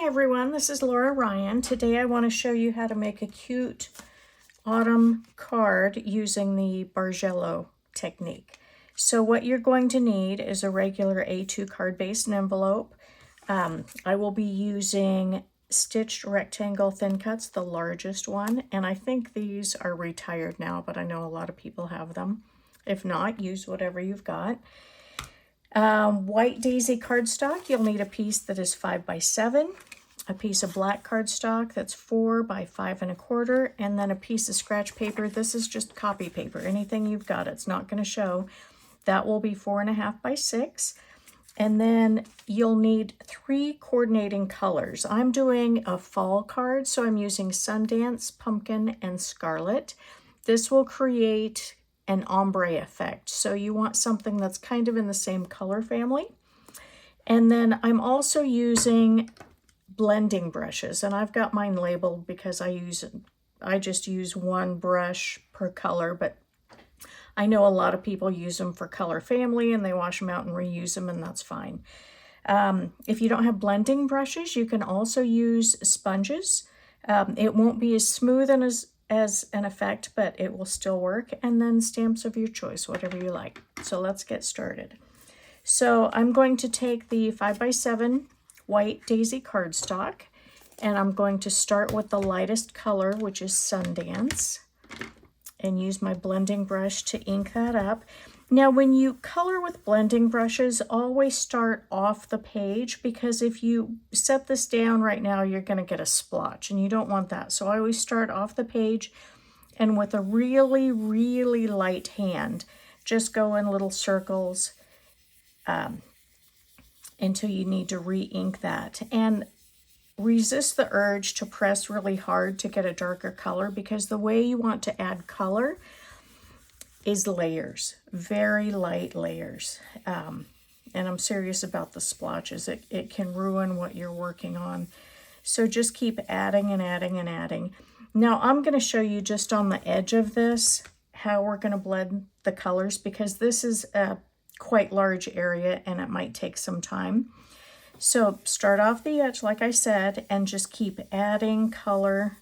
everyone, this is Laura Ryan. Today I want to show you how to make a cute autumn card using the Bargello technique. So what you're going to need is a regular A2 card base and envelope. I will be using stitched rectangle thin cuts, the largest one, and I think these are retired now, but I know a lot of people have them. If not, use whatever you've got. White daisy cardstock, you'll need a piece that is 5 by 7, a piece of black cardstock that's 4 by 5 1/4, and then a piece of scratch paper. This is just copy paper, anything you've got, it's not going to show. That will be 4 1/2 by 6. And then you'll need 3 coordinating colors. I'm doing a fall card, so I'm using Sundance, Pumpkin, and Scarlet. This will create an ombre effect. So you want something that's kind of in the same color family. And then I'm also using blending brushes, and I've got mine labeled because I just use one brush per color, but I know a lot of people use them for color family and they wash them out and reuse them, and that's fine. If you don't have blending brushes, you can also use sponges. It won't be as smooth and as an effect, but it will still work. And then stamps of your choice, whatever you like. So let's get started. So I'm going to take the 5 by 7 white daisy cardstock, and I'm going to start with the lightest color, which is Sundance, and use my blending brush to ink that up. Now, when you color with blending brushes, always start off the page, because if you set this down right now, you're going to get a splotch, and you don't want that. So I always start off the page, and with a really, really light hand, just go in little circles until you need to re-ink that. And resist the urge to press really hard to get a darker color, because the way you want to add color is layers, very light layers. And I'm serious about the splotches. It can ruin what you're working on. So just keep adding and adding and adding. Now I'm going to show you just on the edge of this how we're going to blend the colors, because this is a quite large area and it might take some time. So start off the edge, like I said, and just keep adding color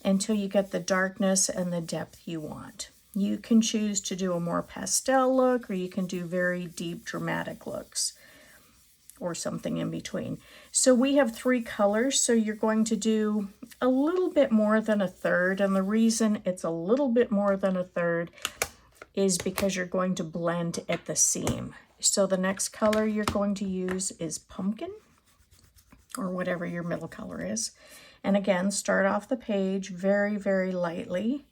until you get the darkness and the depth you want. You can choose to do a more pastel look, or you can do very deep dramatic looks, or something in between. So we have 3 colors, so you're going to do a little bit more than a third, and the reason it's a little bit more than a third is because you're going to blend at the seam. So the next color you're going to use is Pumpkin, or whatever your middle color is. And again, start off the page very, very lightly.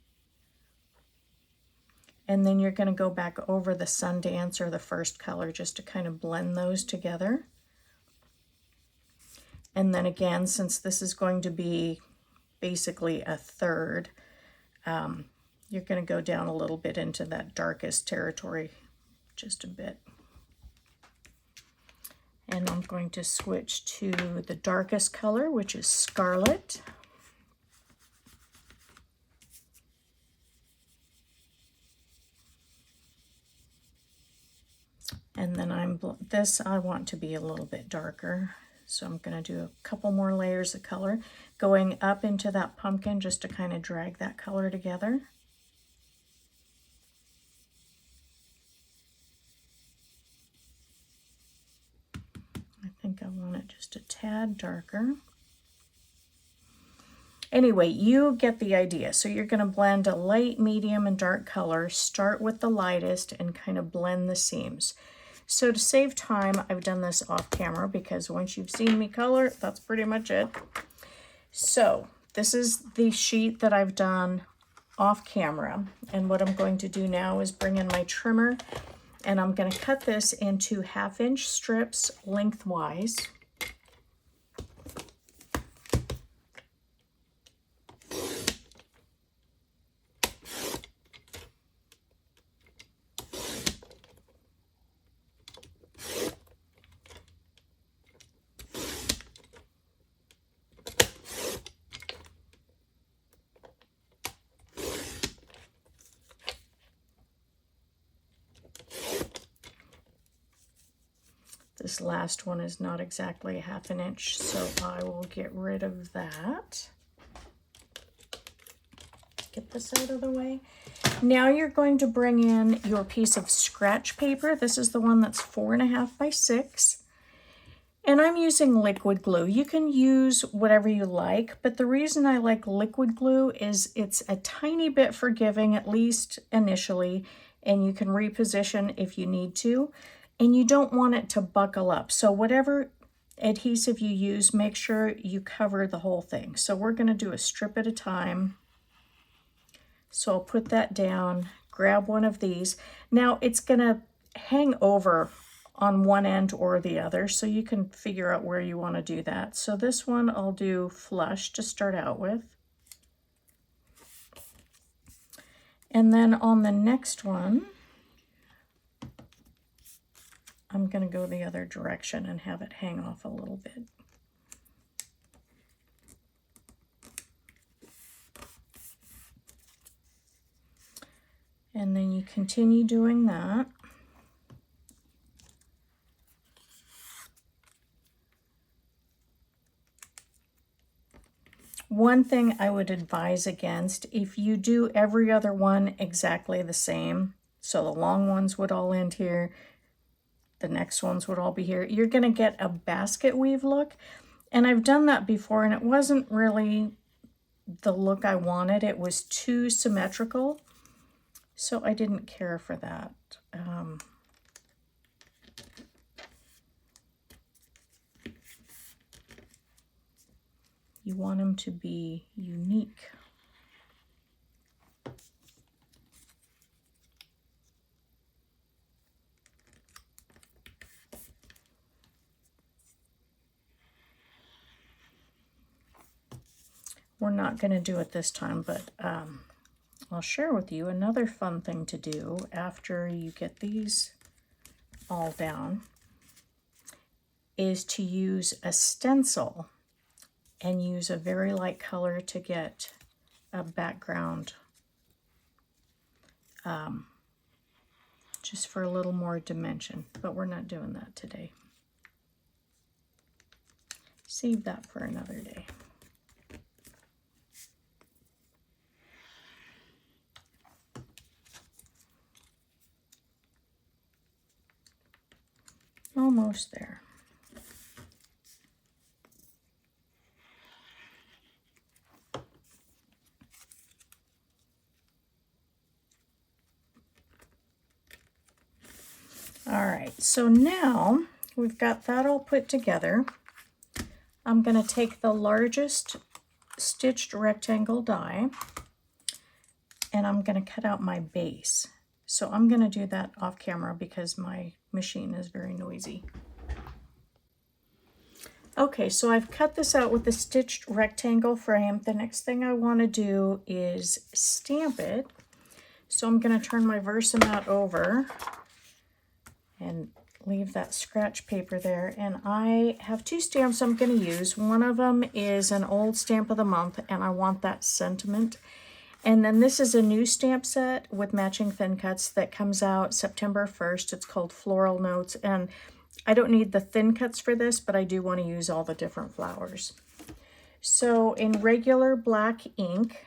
And then you're going to go back over the Sundance, or the first color, just to kind of blend those together. And then again, since this is going to be basically a third, you're going to go down a little bit into that darkest territory, just a bit. And I'm going to switch to the darkest color, which is Scarlet. And then I want to be a little bit darker. So I'm going to do a couple more layers of color, going up into that pumpkin just to kind of drag that color together. I think I want it just a tad darker. Anyway, you get the idea. So you're going to blend a light, medium, and dark color. Start with the lightest and kind of blend the seams. So to save time, I've done this off camera, because once you've seen me color, that's pretty much it. So this is the sheet that I've done off camera. And what I'm going to do now is bring in my trimmer, and I'm going to cut this into 1/2-inch strips lengthwise. The This last one is not exactly a 1/2 inch, so I will get rid of that. Get this out of the way. Now you're going to bring in your piece of scratch paper. This is the one that's 4.5 by 6. And I'm using liquid glue. You can use whatever you like, but the reason I like liquid glue is it's a tiny bit forgiving, at least initially, and you can reposition if you need to, and you don't want it to buckle up. So whatever adhesive you use, make sure you cover the whole thing. So we're going to do a strip at a time. So I'll put that down, grab one of these. Now it's going to hang over on one end or the other, so you can figure out where you want to do that. So this one I'll do flush to start out with. And then on the next one, I'm going to go the other direction and have it hang off a little bit. And then you continue doing that. One thing I would advise against, if you do every other one exactly the same, so the long ones would all end here, the next ones would all be here, you're going to get a basket weave look. And I've done that before, and it wasn't really the look I wanted. It was too symmetrical, so I didn't care for that. You want them to be unique. We're not going to do it this time, but I'll share with you another fun thing to do after you get these all down is to use a stencil and use a very light color to get a background, just for a little more dimension, but we're not doing that today. Save that for another day. Almost there. All right, so now we've got that all put together. I'm going to take the largest stitched rectangle die and I'm going to cut out my base. So I'm going to do that off camera because my machine is very noisy. Okay, so I've cut this out with the stitched rectangle frame. The next thing I want to do is stamp it. So I'm going to turn my Versamat over and leave that scratch paper there. And I have 2 stamps I'm going to use. One of them is an old stamp of the month, and I want that sentiment. And then this is a new stamp set with matching thin cuts that comes out September 1st. It's called Floral Notes, and I don't need the thin cuts for this, but I do want to use all the different flowers. So in regular black ink,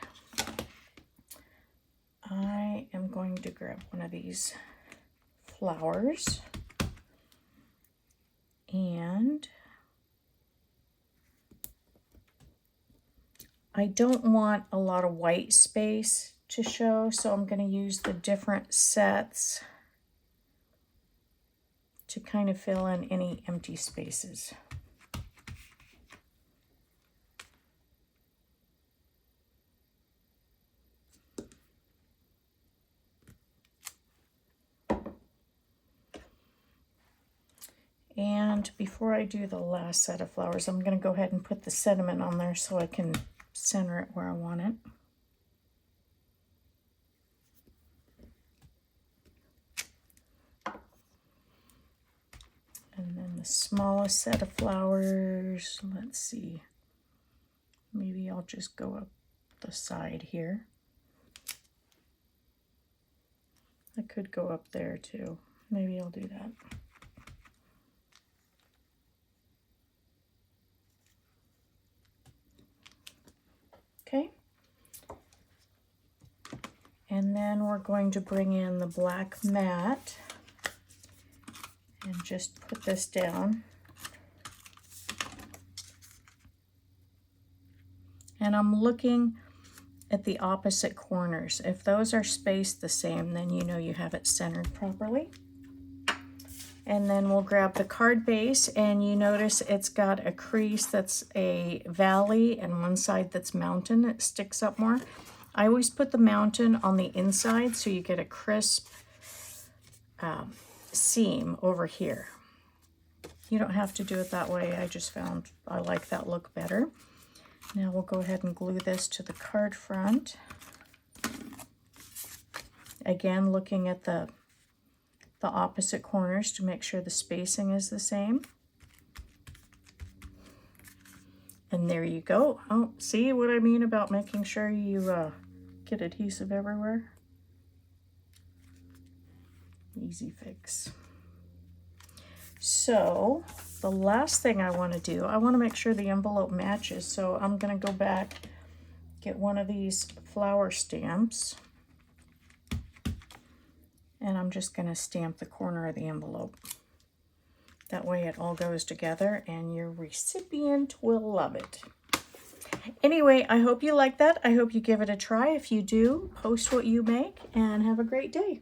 I am going to grab one of these flowers, and I don't want a lot of white space to show, so I'm going to use the different sets to kind of fill in any empty spaces. And before I do the last set of flowers, I'm going to go ahead and put the sentiment on there so I can center it where I want it. And then the smallest set of flowers, let's see, maybe I'll just go up the side here. I could go up there too. Maybe I'll do that. Okay. And then we're going to bring in the black mat and just put this down. And I'm looking at the opposite corners. If those are spaced the same, then you know you have it centered properly. And then we'll grab the card base, and you notice it's got a crease that's a valley and one side that's mountain. It sticks up more. I always put the mountain on the inside so you get a crisp seam over here. You don't have to do it that way. I just found I like that look better. Now we'll go ahead and glue this to the card front. Again, looking at the opposite corners to make sure the spacing is the same. And there you go. Oh, see what I mean about making sure you get adhesive everywhere? Easy fix. So the last thing I want to do, I want to make sure the envelope matches. So I'm going to go back, get one of these flower stamps, and I'm just going to stamp the corner of the envelope. That way it all goes together and your recipient will love it. Anyway, I hope you like that. I hope you give it a try. If you do, post what you make and have a great day.